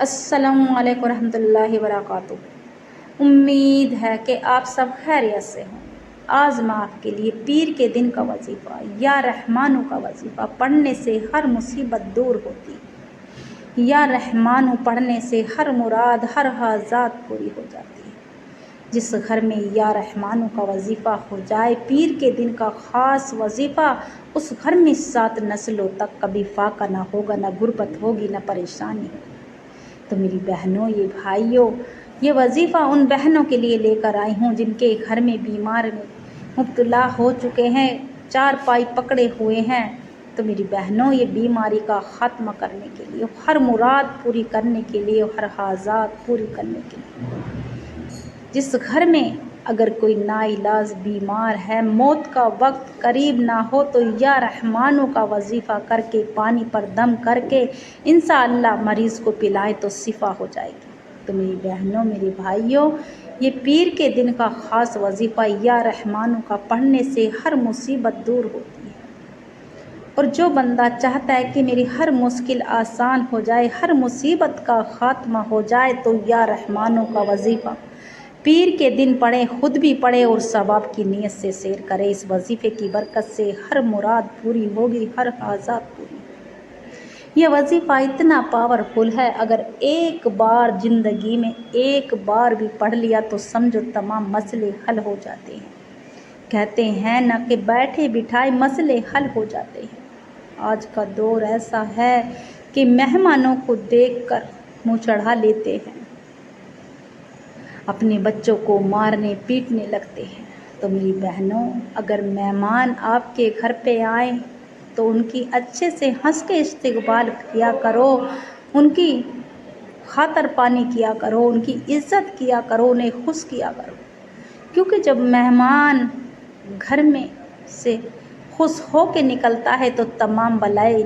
السلام علیکم ورحمۃ اللہ وبرکاتہ۔ امید ہے کہ آپ سب خیریت سے ہوں۔ آج میں آپ کے لیے پیر کے دن کا وظیفہ یا رحمانو کا وظیفہ پڑھنے سے ہر مصیبت دور ہوتی، یا رحمانو پڑھنے سے ہر مراد ہر حاجات پوری ہو جاتی ہے۔ جس گھر میں یا رحمانو کا وظیفہ ہو جائے، پیر کے دن کا خاص وظیفہ، اس گھر میں 7 نسلوں تک کبھی فاقہ نہ ہوگا، نہ غربت ہوگی، نہ پریشانی ہوگی۔ تو میری بہنوں، یہ بھائیوں، یہ وظیفہ ان بہنوں کے لیے لے کر آئی ہوں جن کے گھر میں بیمار میں مبتلا ہو چکے ہیں، 4 پائی پکڑے ہوئے ہیں۔ تو میری بہنوں، یہ بیماری کا خاتمہ کرنے کے لیے، ہر مراد پوری کرنے کے لیے، ہر حاجات پوری کرنے کے لیے۔ جس گھر میں اگر کوئی ناعلاج بیمار ہے، موت کا وقت قریب نہ ہو، تو یا رحمانو کا وظیفہ کر کے، پانی پر دم کر کے انشاءاللہ مریض کو پلائے تو شفا ہو جائے گی۔ تو میری بہنوں، میرے بھائیوں، یہ پیر کے دن کا خاص وظیفہ یا رحمانو کا پڑھنے سے ہر مصیبت دور ہوتی ہے۔ اور جو بندہ چاہتا ہے کہ میری ہر مشکل آسان ہو جائے، ہر مصیبت کا خاتمہ ہو جائے، تو یا رحمانو کا وظیفہ پیر کے دن پڑھے، خود بھی پڑھے اور ثواب کی نیت سے سیر کرے۔ اس وظیفے کی برکت سے ہر مراد پوری ہوگی، ہر حاجات پوری ہوگی۔ یہ وظیفہ اتنا پاورفل ہے، اگر ایک بار زندگی میں ایک بار بھی پڑھ لیا تو سمجھو تمام مسئلے حل ہو جاتے ہیں۔ کہتے ہیں نا کہ بیٹھے بٹھائے مسئلے حل ہو جاتے ہیں۔ آج کا دور ایسا ہے کہ مہمانوں کو دیکھ کر منہ چڑھا لیتے ہیں، اپنے بچوں کو مارنے پیٹنے لگتے ہیں۔ تو میری بہنوں، اگر مہمان آپ کے گھر پہ آئیں تو ان کی اچھے سے ہنس کے استقبال کیا کرو، ان کی خاطر پانی کیا کرو، ان کی عزت کیا کرو، انہیں خوش کیا کرو، کیونکہ جب مہمان گھر میں سے خوش ہو کے نکلتا ہے تو تمام بلائیں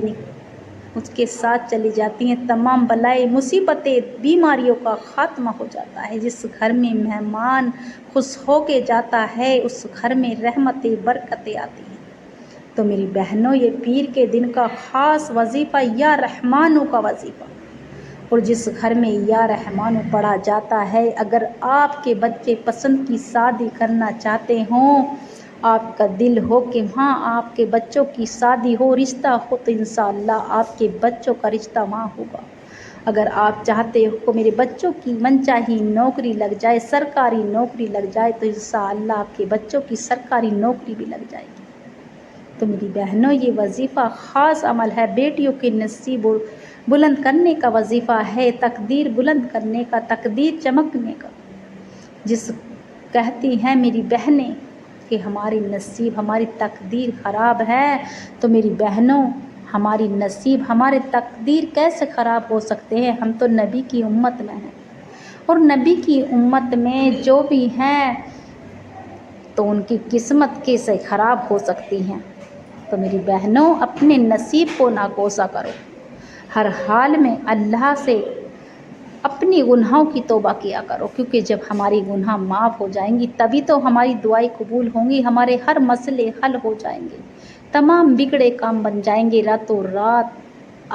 اس کے ساتھ چلی جاتی ہیں، تمام بلائیں مصیبتیں بیماریوں کا خاتمہ ہو جاتا ہے۔ جس گھر میں مہمان خوش ہو کے جاتا ہے، اس گھر میں رحمتیں برکتیں آتی ہیں۔ تو میری بہنوں، یہ پیر کے دن کا خاص وظیفہ یا رحمانو کا وظیفہ، اور جس گھر میں یا رحمانو پڑھا جاتا ہے، اگر آپ کے بچے پسند کی شادی کرنا چاہتے ہوں، آپ کا دل ہو کہ وہاں آپ کے بچوں کی شادی ہو، رشتہ ہو، تو انشاءاللہ آپ کے بچوں کا رشتہ وہاں ہوگا۔ اگر آپ چاہتے ہو کہ میرے بچوں کی منچاہی نوکری لگ جائے، سرکاری نوکری لگ جائے، تو انشاءاللہ آپ کے بچوں کی سرکاری نوکری بھی لگ جائے گی۔ تو میری بہنوں، یہ وظیفہ خاص عمل ہے، بیٹیوں کے نصیب بلند کرنے کا وظیفہ ہے، تقدیر بلند کرنے کا، تقدیر چمکنے کا۔ جس کہتی ہیں میری بہنیں کہ ہماری نصیب، ہماری تقدیر خراب ہے، تو میری بہنوں، ہماری نصیب، ہمارے تقدیر کیسے خراب ہو سکتے ہیں؟ ہم تو نبی کی امت میں ہیں، اور نبی کی امت میں جو بھی ہیں تو ان کی قسمت کیسے خراب ہو سکتی ہیں؟ تو میری بہنوں، اپنے نصیب کو نہ کوسا کرو، ہر حال میں اللہ سے اپنی گناہوں کی توبہ کیا کرو، کیونکہ جب ہماری گناہ معاف ہو جائیں گی تبھی تو ہماری دعائیں قبول ہوں گی، ہمارے ہر مسئلے حل ہو جائیں گے، تمام بگڑے کام بن جائیں گے۔ راتوں رات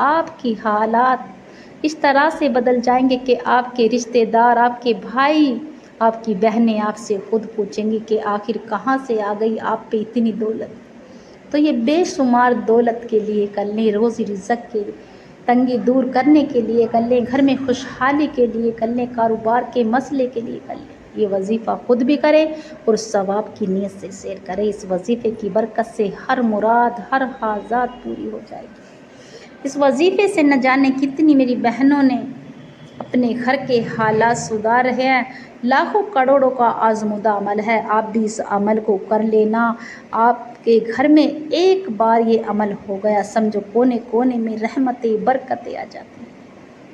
آپ کی حالات اس طرح سے بدل جائیں گے کہ آپ کے رشتہ دار، آپ کے بھائی، آپ کی بہنیں آپ سے خود پوچھیں گی کہ آخر کہاں سے آ گئی آپ پہ اتنی دولت؟ تو یہ بے شمار دولت کے لیے کر لیں، روزی رزق کے تنگی دور کرنے کے لیے کر لیں، گھر میں خوشحالی کے لیے کر لیں، کاروبار کے مسئلے کے لیے کر لیں۔ یہ وظیفہ خود بھی کریں اور ثواب کی نیت سے سیر کریں۔ اس وظیفے کی برکت سے ہر مراد، ہر حاجات پوری ہو جائے گی۔ اس وظیفے سے نہ جانے کتنی میری بہنوں نے اپنے گھر کے حالات سدھار رہے ہیں۔ لاکھوں کروڑوں کا آزمودہ عمل ہے، آپ بھی اس عمل کو کر لینا۔ آپ کے گھر میں ایک بار یہ عمل ہو گیا، سمجھو کونے کونے میں رحمتیں برکتیں آ جاتی ہیں۔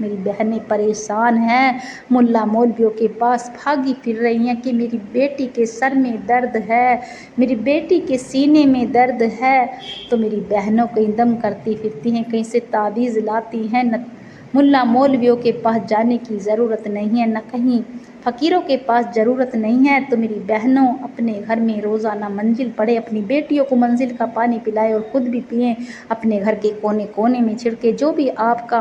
میری بہنیں پریشان ہیں، ملا مولویوں کے پاس بھاگی پھر رہی ہیں کہ میری بیٹی کے سر میں درد ہے، میری بیٹی کے سینے میں درد ہے۔ تو میری بہنوں کہیں دم کرتی پھرتی ہیں، کہیں سے تعویذ لاتی ہیں، نہ ملا مولویوں کے پاس جانے کی ضرورت نہیں ہے، نہ کہیں فقیروں کے پاس ضرورت نہیں ہے۔ تو میری بہنوں، اپنے گھر میں روزانہ منزل پڑھے، اپنی بیٹیوں کو منزل کا پانی پلائے اور خود بھی پئیں، اپنے گھر کے کونے کونے میں چھڑکے۔ جو بھی آپ کا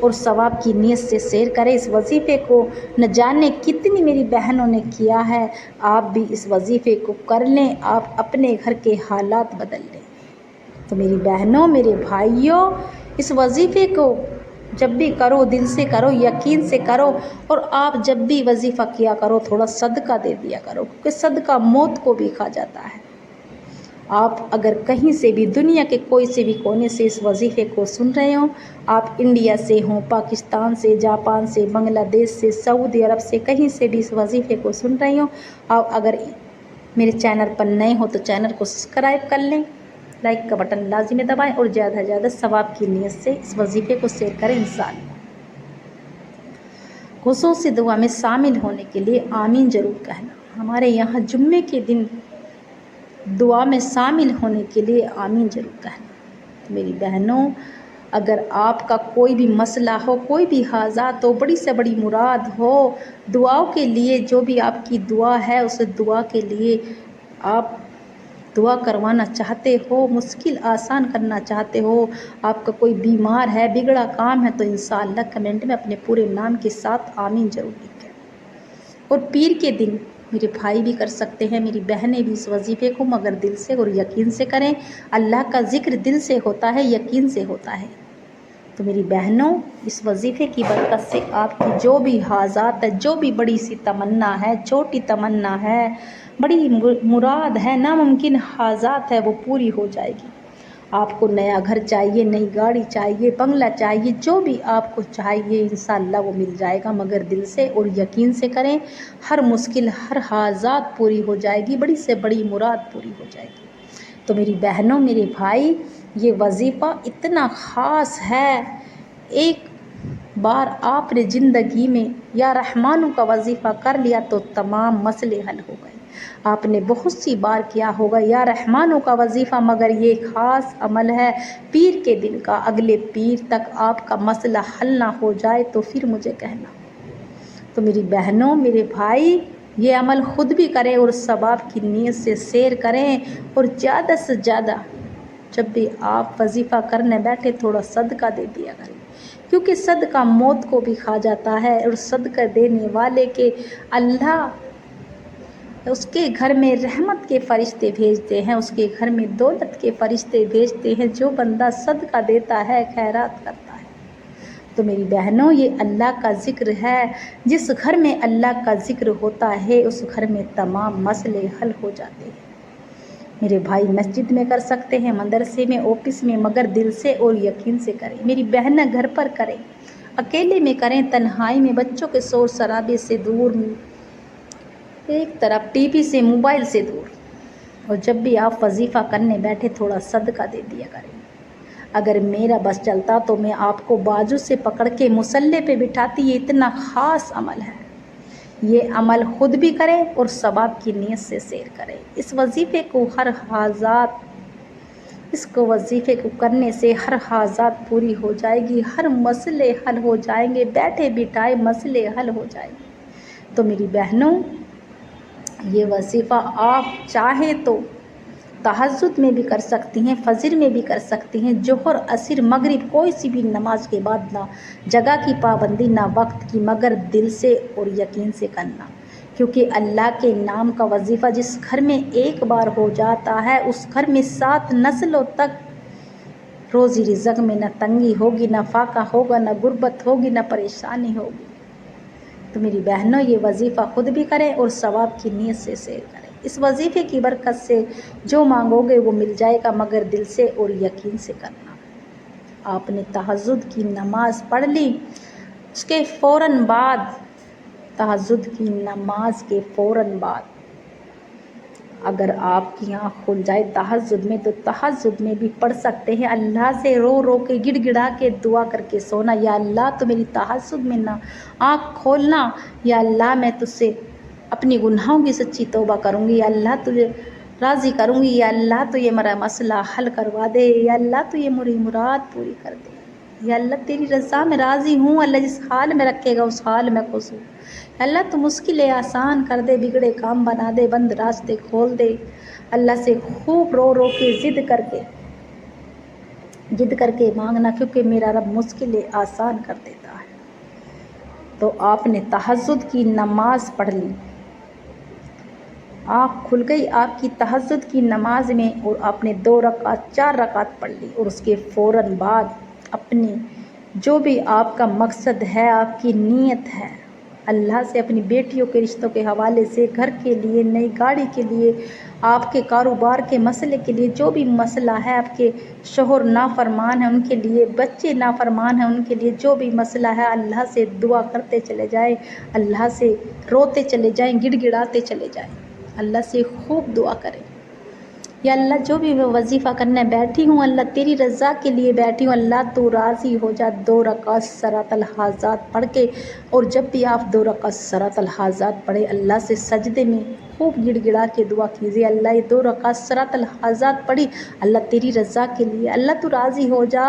اور ثواب کی نیت سے سیر کریں۔ اس وظیفے کو نہ جانے کتنی میری بہنوں نے کیا ہے، آپ بھی اس وظیفے کو کر لیں، آپ اپنے گھر کے حالات بدل لیں۔ تو میری بہنوں، میرے بھائیوں، اس وظیفے کو جب بھی کرو دل سے کرو، یقین سے کرو، اور آپ جب بھی وظیفہ کیا کرو تھوڑا صدقہ دے دیا کرو، کیونکہ صدقہ موت کو بھی کھا جاتا ہے۔ آپ اگر کہیں سے بھی دنیا کے کوئی سے بھی کونے سے اس وظیفے کو سن رہے ہوں، آپ انڈیا سے ہوں، پاکستان سے، جاپان سے، بنگلہ دیش سے، سعودی عرب سے، کہیں سے بھی اس وظیفے کو سن رہی ہوں، آپ اگر میرے چینل پر نئے ہو تو چینل کو سبسکرائب کر لیں، لائک کا بٹن لازمی دبائیں اور زیادہ سے زیادہ ثواب کی نیت سے اس وظیفے کو شیئر کریں انشاءاللہ۔ خصوصی دعا میں شامل ہونے کے لیے آمین ضرور کہنا۔ ہمارے یہاں جمعے کے دن دعا میں شامل ہونے کے لیے آمین ضرور کہنا۔ تو میری بہنوں، اگر آپ کا کوئی بھی مسئلہ ہو، کوئی بھی حاجات ہو، بڑی سے بڑی مراد ہو، دعاؤں کے لیے جو بھی آپ کی دعا ہے اس دعا کے لیے آپ دعا کروانا چاہتے ہو، مشکل آسان کرنا چاہتے ہو، آپ کا کوئی بیمار ہے، بگڑا کام ہے، تو انشاءاللہ کمنٹ میں اپنے پورے نام کے ساتھ آمین ضرور لکھیں۔ اور پیر کے دن میرے بھائی بھی کر سکتے ہیں، میری بہنیں بھی اس وظیفے کو مگر دل سے اور یقین سے کریں۔ اللہ کا ذکر دل سے ہوتا ہے، یقین سے ہوتا ہے۔ تو میری بہنوں، اس وظیفے کی برکت سے آپ کی جو بھی حاجات ہے، جو بھی بڑی سی تمنا ہے، چھوٹی تمنا ہے، بڑی مراد ہے، ناممکن حاجات ہے، وہ پوری ہو جائے گی۔ آپ کو نیا گھر چاہیے، نئی گاڑی چاہیے، بنگلہ چاہیے، جو بھی آپ کو چاہیے انشاءاللہ وہ مل جائے گا، مگر دل سے اور یقین سے کریں۔ ہر مشکل، ہر حاجات پوری ہو جائے گی، بڑی سے بڑی مراد پوری ہو جائے گی۔ تو میری بہنوں، میرے بھائی، یہ وظیفہ اتنا خاص ہے، ایک بار آپ نے زندگی میں یا رحمانوں کا وظیفہ کر لیا تو تمام مسئلے حل ہو گئے۔ آپ نے بہت سی بار کیا ہوگا یا رحمانوں کا وظیفہ، مگر یہ خاص عمل ہے پیر کے دن کا، اگلے پیر تک آپ کا مسئلہ حل نہ ہو جائے تو پھر مجھے کہنا۔ تو میری بہنوں، میرے بھائی، یہ عمل خود بھی کریں اور ثواب کی نیت سے شیئر کریں، اور زیادہ سے زیادہ جب بھی آپ وظیفہ کرنے بیٹھے تھوڑا صدقہ دے دیا کریں، کیونکہ صدقہ موت کو بھی کھا جاتا ہے، اور صدقہ دینے والے کے اللہ اس کے گھر میں رحمت کے فرشتے بھیجتے ہیں، اس کے گھر میں دولت کے فرشتے بھیجتے ہیں۔ جو بندہ صدقہ دیتا ہے، خیرات کرتا ہے۔ تو میری بہنوں، یہ اللہ کا ذکر ہے، جس گھر میں اللہ کا ذکر ہوتا ہے اس گھر میں تمام مسئلے حل ہو جاتے ہیں۔ میرے بھائی مسجد میں کر سکتے ہیں، مدرسے میں، آفس میں، مگر دل سے اور یقین سے کریں۔ میری بہنیں گھر پر کریں، اکیلے میں کریں، تنہائی میں، بچوں کے شور شرابے سے دور، ایک طرف ٹی وی سے، موبائل سے دور۔ اور جب بھی آپ وظیفہ کرنے بیٹھے تھوڑا صدقہ دے دیا کریں۔ اگر میرا بس چلتا تو میں آپ کو بازو سے پکڑ کے مصلی پہ بٹھاتی، یہ اتنا خاص عمل ہے۔ یہ عمل خود بھی کریں اور ثواب کی نیت سے شیئر کریں۔ اس وظیفے کو وظیفے کو کرنے سے ہر حاجات پوری ہو جائے گی، ہر مسئلے حل ہو جائیں گے، بیٹھے بٹھائے مسئلے حل ہو جائیں گے۔ تو میری بہنوں، یہ وظیفہ آپ چاہیں تو تہجد میں بھی کر سکتی ہیں، فجر میں بھی کر سکتی ہیں، ظہر، عصر، مغرب، کوئی سی بھی نماز کے بعد، نہ جگہ کی پابندی نہ وقت کی، مگر دل سے اور یقین سے کرنا، کیونکہ اللہ کے نام کا وظیفہ جس گھر میں ایک بار ہو جاتا ہے اس گھر میں 7 نسلوں تک روزی رزق میں نہ تنگی ہوگی، نہ فاقہ ہوگا، نہ غربت ہوگی، نہ پریشانی ہوگی۔ تو میری بہنوں، یہ وظیفہ خود بھی کریں اور ثواب کی نیت سے شیئر کریں۔ اس وظیفے کی برکت سے جو مانگو گے وہ مل جائے گا، مگر دل سے اور یقین سے کرنا۔ آپ نے تہجد کی نماز پڑھ لی، اس کے فوراً بعد، تہجد کی نماز کے فوراً بعد اگر آپ کی آنکھ کھل جائے تہجد میں، تو تہجد میں بھی پڑھ سکتے ہیں، اللہ سے رو رو کے، گڑ گڑا کے دعا کر کے سونا، یا اللہ تو میری تہجد میں نہ آنکھ کھولنا، یا اللہ میں تجھ سے اپنی گناہوں کی سچی توبہ کروں گی، یا اللہ تجھے راضی کروں گی، یا اللہ تو یہ میرا مسئلہ حل کروا دے، یا اللہ تو یہ میری مراد پوری کر دے، یا اللہ تیری رضا میں راضی ہوں، اللہ جس حال میں رکھے گا اس حال میں خوش ہوں، اللہ تو مشکلیں آسان کر دے، بگڑے کام بنا دے، بند راستے کھول دے۔ اللہ سے خوب رو رو کے ضد کر کے ضد کر کے مانگنا، کیونکہ میرا رب مشکلیں آسان کر دیتا ہے۔ تو آپ نے تہجد کی نماز پڑھ لی، آنکھ کھل گئی آپ کی تہجد کی نماز میں، اور آپ نے 2 رکعت 4 رکعت پڑھ لی، اور اس کے فوراً بعد اپنی جو بھی آپ کا مقصد ہے، آپ کی نیت ہے، اللہ سے اپنی بیٹیوں کے رشتوں کے حوالے سے، گھر کے لیے، نئی گاڑی کے لیے، آپ کے کاروبار کے مسئلے کے لیے، جو بھی مسئلہ ہے، آپ کے شوہر نافرمان ہیں ان کے لیے، بچے نافرمان ہیں ان کے لیے، جو بھی مسئلہ ہے، اللہ سے دعا کرتے چلے جائیں، اللہ سے روتے چلے جائیں، گڑ گڑاتے چلے جائیں، اللہ سے خوب دعا کریں۔ یا اللہ جو بھی میں وظیفہ کرنے بیٹھی ہوں، اللہ تیری رضا کے لیے بیٹھی ہوں، اللہ تو راضی ہو جا۔ 2 رکعت صلاۃ الحاجات پڑھ کے، اور جب بھی آپ 2 رکعت صلاۃ الحاجات پڑھیں، اللہ سے سجدے میں خوب گڑ گڑا کے دعا کیجیے، اللہ یہ 2 رکعت صلاۃ الحاجات پڑھی اللہ تیری رضا کے لیے، اللہ تو راضی ہو جا،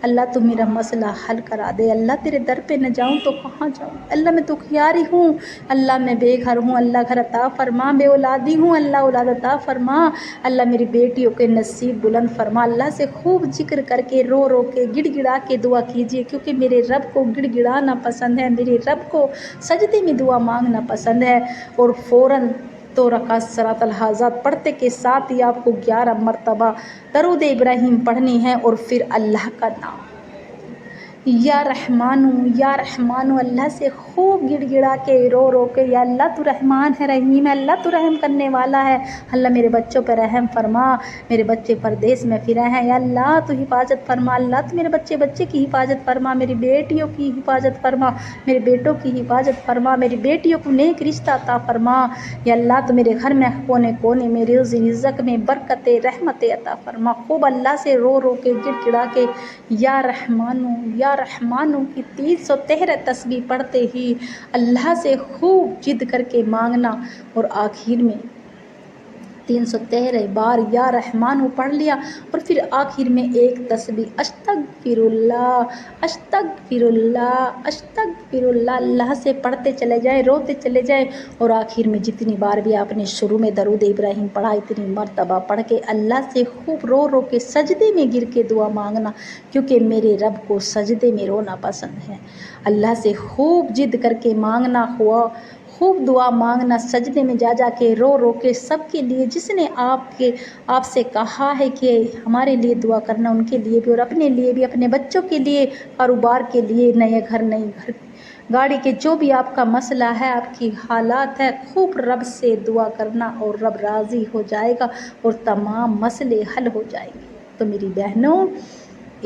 اللہ تو میرا مسئلہ حل کرا دے، اللہ تیرے در پہ نہ جاؤں تو کہاں جاؤں، اللہ میں تو خیاری ہوں، اللہ میں بے گھر ہوں، اللہ گھر عطا فرما، بے اولادی ہوں، اللہ اولاد عطا فرما، اللہ میری بیٹیوں کے نصیب بلند فرما۔ اللہ سے خوب ذکر کر کے، رو رو کے، گڑ گڑا کے دعا کیجیے، کیونکہ میرے رب کو گڑ گڑانا پسند ہے، میرے رب کو سجدے میں دعا مانگنا پسند ہے۔ اور فوراً 2 رکعت صلاۃ الحاجات پڑھتے کے ساتھ ہی آپ کو 11 مرتبہ درود ابراہیم پڑھنی ہے، اور پھر اللہ کا نام یا رحمانو یا رحمانو، اللہ سے خوب گڑ گڑا کے، رو رو کے، یا اللہ تو رحمان ہے، رحیم ہے، اللہ تو رحم کرنے والا ہے، اللہ میرے بچوں پہ رحم فرما، میرے بچے پردیس میں پھرے ہیں، یا اللہ تو حفاظت فرما، اللہ تو میرے بچے کی حفاظت فرما، میری بیٹیوں کی حفاظت فرما، میرے بیٹوں کی حفاظت فرما، میری بیٹیوں کو نیک رشتہ عطا فرما، یا اللہ تو میرے گھر میں کونے کونے میں رزق رزق میں برکت رحمت عطا فرما۔ خوب اللہ سے رو رو کے، گڑ گڑا کے، یا رحمانو یا رحمانو کی 313 تسبیح پڑھتے ہی اللہ سے خوب ضد کر کے مانگنا، اور آخر میں 313 بار یا رحمانو پڑھ لیا، اور پھر آخر میں ایک تسبیح استغفر اللہ استغفر اللہ استغفر اللہ، اللہ سے پڑھتے چلے جائیں، روتے چلے جائیں، اور آخر میں جتنی بار بھی آپ نے شروع میں درود ابراہیم پڑھا، اتنی مرتبہ پڑھ کے اللہ سے خوب رو رو کے سجدے میں گر کے دعا مانگنا، کیونکہ میرے رب کو سجدے میں رونا پسند ہے۔ اللہ سے خوب ضد کر کے مانگنا، خوب دعا مانگنا، سجدے میں جا جا کے، رو رو کے، سب کے لیے جس نے آپ سے کہا ہے کہ ہمارے لیے دعا کرنا، ان کے لیے بھی، اور اپنے لیے بھی، اپنے بچوں کے لیے، کاروبار کے لیے، نئے گھر گاڑی کے جو بھی آپ کا مسئلہ ہے، آپ کی حالات ہے، خوب رب سے دعا کرنا، اور رب راضی ہو جائے گا، اور تمام مسئلے حل ہو جائیں گے۔ تو میری بہنوں،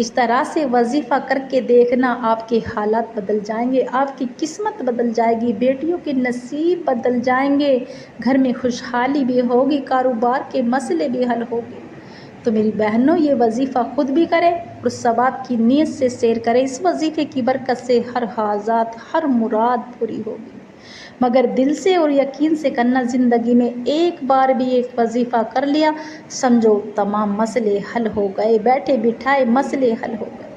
اس طرح سے وظیفہ کر کے دیکھنا، آپ کے حالات بدل جائیں گے، آپ کی قسمت بدل جائے گی، بیٹیوں کے نصیب بدل جائیں گے، گھر میں خوشحالی بھی ہوگی، کاروبار کے مسئلے بھی حل ہوگے۔ تو میری بہنوں، یہ وظیفہ خود بھی کریں، اور ثواب کی نیت سے سیر کریں، اس وظیفے کی برکت سے ہر حاجات، ہر مراد پوری ہوگی، مگر دل سے اور یقین سے کرنا۔ زندگی میں ایک بار بھی ایک وظیفہ کر لیا، سمجھو تمام مسئلے حل ہو گئے، بیٹھے بٹھائے مسئلے حل ہو گئے۔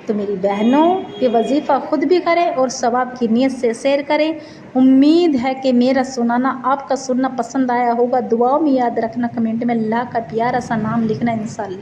تو میری بہنوں، یہ وظیفہ خود بھی کریں اور ثواب کی نیت سے سیر کریں۔ امید ہے کہ میرا سنانا آپ کا سننا پسند آیا ہوگا۔ دعاؤں میں یاد رکھنا، کمنٹ میں اللہ کا پیارا سا نام لکھنا، انشاءاللہ۔